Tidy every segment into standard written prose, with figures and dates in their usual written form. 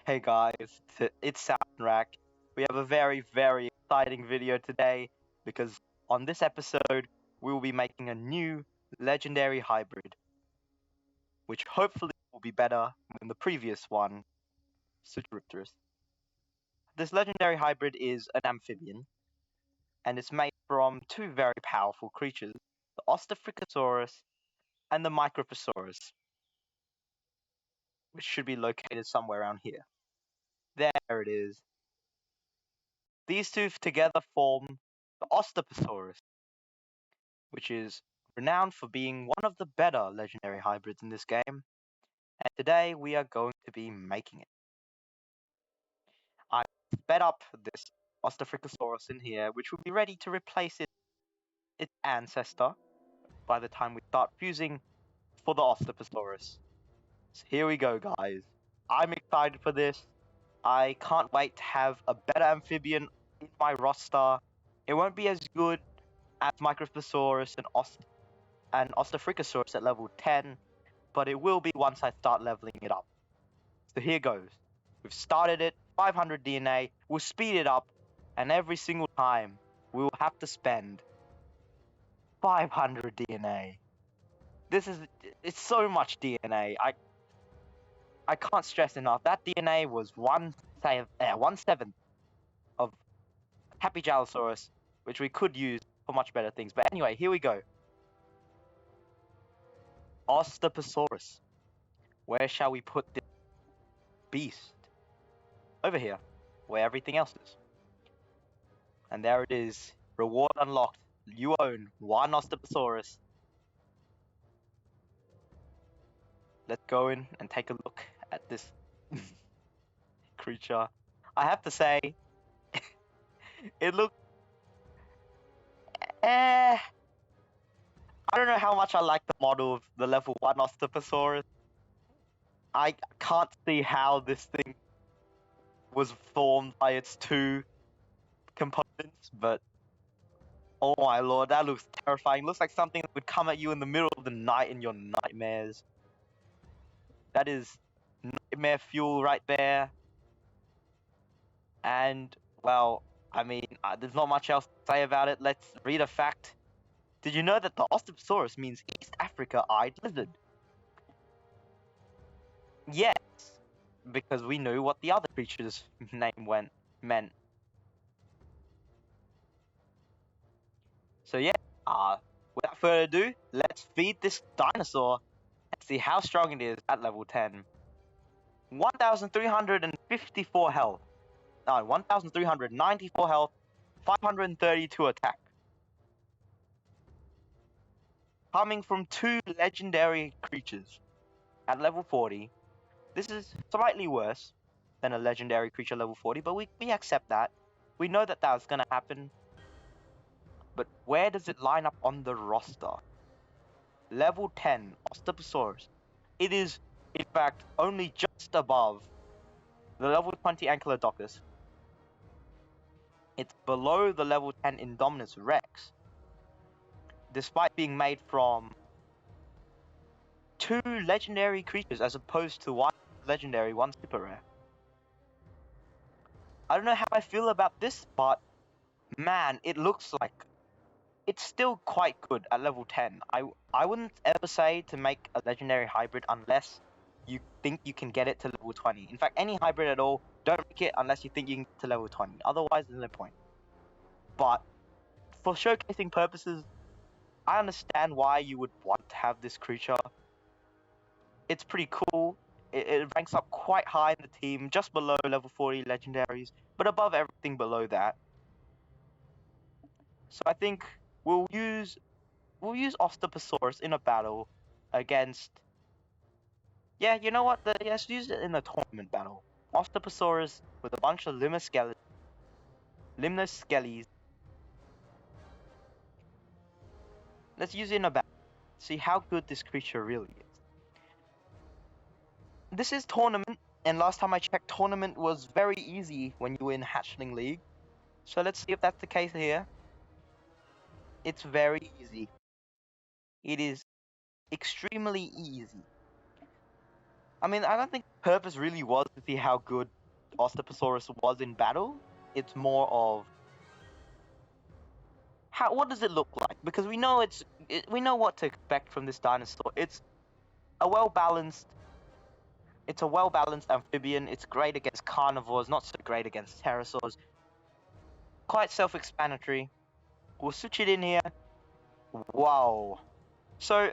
Hey guys, it's Soundtrack. We have a very exciting video today because on this episode we will be making a new legendary hybrid, which hopefully will be better than the previous one, Sutripterus. This legendary hybrid is an amphibian, and it's made from two very powerful creatures, the Osteoposaurus and the Microposaurus, which should be located somewhere around here. There it is. These two together form the Osteoposaurus, which is renowned for being one of the better legendary hybrids in this game, and today we are going to be making it. I sped up this Osteoposaurus in here, which will be ready to replace its ancestor by the time we start fusing for the Osteoposaurus. So here we go, guys. I'm excited for this. I can't wait to have a better amphibian in my roster. It won't be as good as Microposaurus and Osteoposaurus at level 10, but it will be once I start leveling it up. So here goes. We've started it, 500 DNA, we'll speed it up, and every single time we will have to spend 500 DNA. It's so much DNA. I can't stress enough. That DNA was 1/7 of Happy Jalosaurus, which we could use for much better things. But anyway, here we go. Osteoposaurus. Where shall we put this beast? Over here, where everything else is. And there it is. Reward unlocked. You own one Osteoposaurus. Let's go in and take a look at this creature. I have to say, it looks... I don't know how much I like the model of the level 1 Osteoposaurus. I can't see how this thing was formed by its two components, but oh my lord, that looks terrifying. Looks like something that would come at you in the middle of the night in your nightmares. That is nightmare fuel right there. And, well, I mean, there's not much else to say about it. Let's read a fact. Did you know that the Osteoposaurus means East Africa-eyed lizard? Yes, because we knew what the other creature's name meant. So yeah, without further ado, let's feed this dinosaur and see how strong it is at level 10. 1,354 health. No, 1,394 health, 532 attack. Coming from two legendary creatures at level 40. This is slightly worse than a legendary creature level 40, but we accept that. We know that that's going to happen. But where does it line up on the roster? Level 10, Osteoposaurus. It is, in fact, only just above the level 20 Ankylodocus. It's below the level 10 Indominus Rex, despite being made from two legendary creatures as opposed to one legendary, one super rare. I don't know how I feel about this, but man, it looks like it's still quite good at level 10. I wouldn't ever say to make a legendary hybrid unless you think you can get it to level 20. In fact, any hybrid at all, don't make it unless you think you can get to level 20. Otherwise, there's no point. But for showcasing purposes, I understand why you would want to have this creature. It's pretty cool. It ranks up quite high in the team, just below level 40 legendaries, but above everything below that. So I think we'll use Osteoposaurus in a battle against... Yeah, you know what? Let's use it in a tournament battle. Osteoposaurus with a bunch of Limnosceles. Let's use it in a battle. See how good this creature really is. This is tournament, and last time I checked, tournament was very easy when you were in Hatchling League. So let's see if that's the case here. It's very easy. It is extremely easy. I mean, I don't think the purpose really was to see how good Osteoposaurus was in battle. It's more of what does it look like? Because we know we know what to expect from this dinosaur. It's a well-balanced amphibian. It's great against carnivores, not so great against pterosaurs. Quite self-explanatory. We'll switch it in here. Wow. So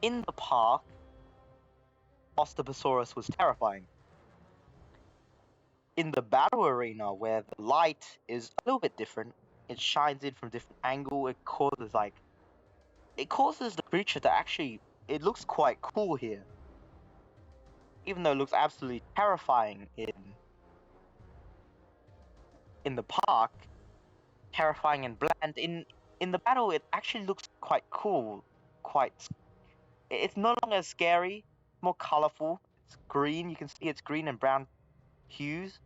in the park, Osteoposaurus was terrifying. In the battle arena, where the light is a little bit different, it shines in from a different angle. It causes the creature to actually. It looks quite cool here, even though it looks absolutely terrifying in the park. Terrifying and bland. In the battle, it actually looks quite cool. It's no longer scary. It's more colorful. It's green. You can see it's green and brown hues.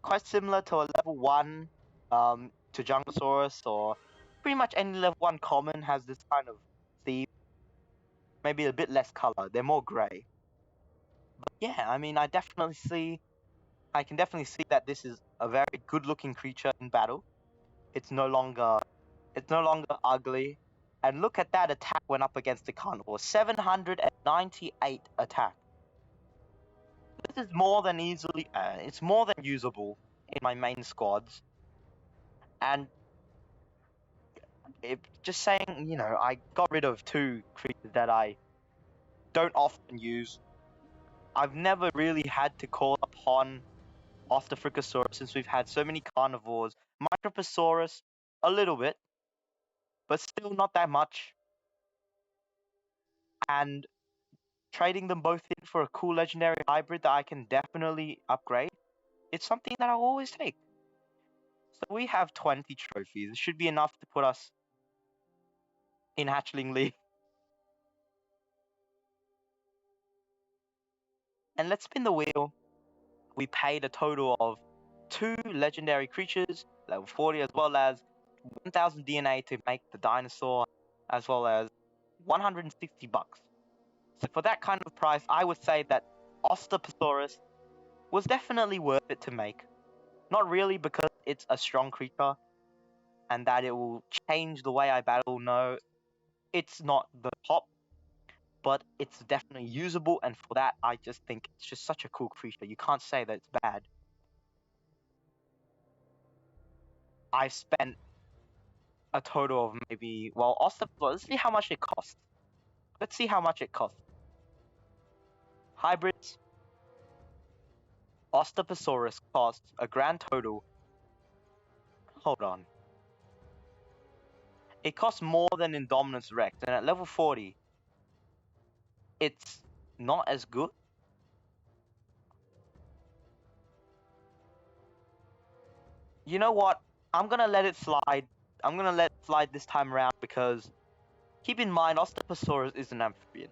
Quite similar to a level 1 to Jungosaurus, or pretty much any level 1 common has this kind of theme. Maybe a bit less color. They're more gray. But yeah, I mean, I can definitely see that this is a very good-looking creature in battle. It's no longer ugly. And look at that attack when up against the carnivore. 798 attack. This is more than it's more than usable in my main squads. And just saying, I got rid of 2 creatures that I don't often use. I've never really had to call upon Osteoposaurus since we've had so many carnivores. Microposaurus, a little bit, but still not that much. And trading them both in for a cool legendary hybrid that I can definitely upgrade, it's something that I'll always take. So we have 20 trophies. It should be enough to put us in Hatchling League. And let's spin the wheel. We paid a total of 2 legendary creatures, level 40, as well as 1000 DNA to make the dinosaur, as well as 160 bucks. So for that kind of price, I would say that Osteoposaurus was definitely worth it to make. Not really because it's a strong creature and that it will change the way I battle. No, it's not the top, but it's definitely usable, and for that, I just think it's just such a cool creature. You can't say that it's bad. I spent a total of maybe, let's see how much it costs. Hybrids, Osteoposaurus costs a grand total. Hold on. It costs more than Indominus Rex, and at level 40, it's not as good. You know what? I'm gonna let it slide. I'm gonna let it slide this time around because keep in mind, Osteoposaurus is an amphibian.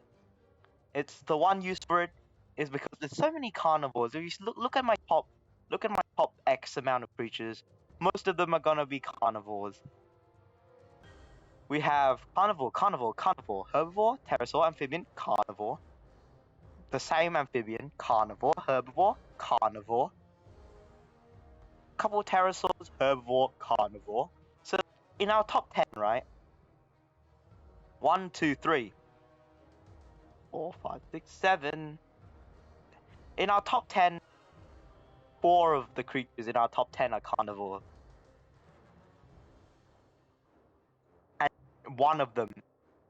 It's the one use for it is because there's so many carnivores. If you look at my top X amount of creatures, most of them are gonna be carnivores. We have carnivore, herbivore, pterosaur, amphibian, carnivore. The same amphibian, carnivore, herbivore, carnivore. Couple pterosaurs, herbivore, carnivore. So in our top 10, right? 1, 2, 3, 4, 5, 6, 7. In our top 10, 4 of the creatures in our top 10 are carnivore. And one of them,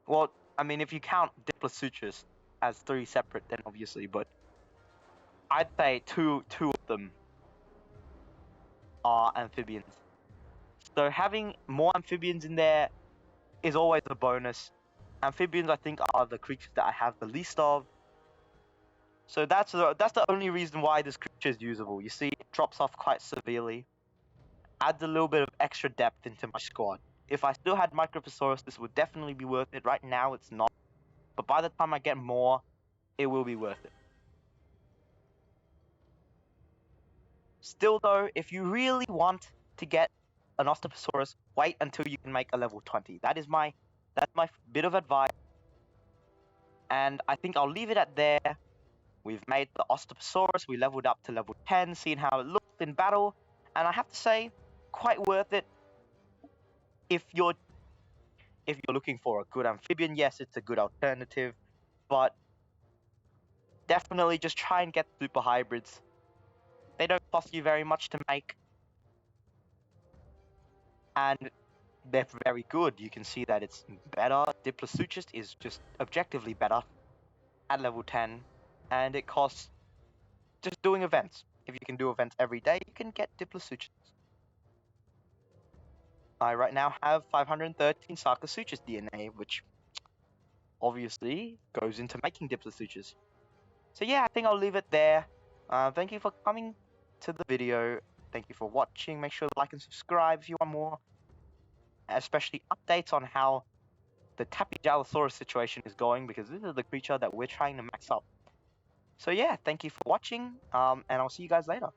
well, I mean, if you count Diplosutras as 3 separate, then obviously, but I'd say two of them are amphibians. So having more amphibians in there is always a bonus. Amphibians, I think, are the creatures that I have the least of. So that's the only reason why this creature is usable. You see, it drops off quite severely. Adds a little bit of extra depth into my squad. If I still had Microposaurus, this would definitely be worth it. Right now, it's not. But by the time I get more, it will be worth it. Still though, if you really want to get an Osteoposaurus, wait until you can make a level 20. That's my bit of advice. And I think I'll leave it at there. We've made the Osteoposaurus, we leveled up to level 10, seeing how it looked in battle, and I have to say, quite worth it. If you're looking for a good amphibian, yes, it's a good alternative, but definitely just try and get super hybrids. They don't cost you very much to make, and they're very good. You can see that it's better. Diploseuchus is just objectively better at level 10, and it costs just doing events. If you can do events every day, you can get Diploseuchus. I right now have 513 Sarcosuchus DNA, which obviously goes into making Diploseuchus. So yeah, I think I'll leave it there. Thank you for coming to the video. Thank you for watching. Make sure to like and subscribe if you want more, especially updates on how the Tapijalosaurus situation is going, because this is the creature that we're trying to max up. So yeah, thank you for watching, and I'll see you guys later.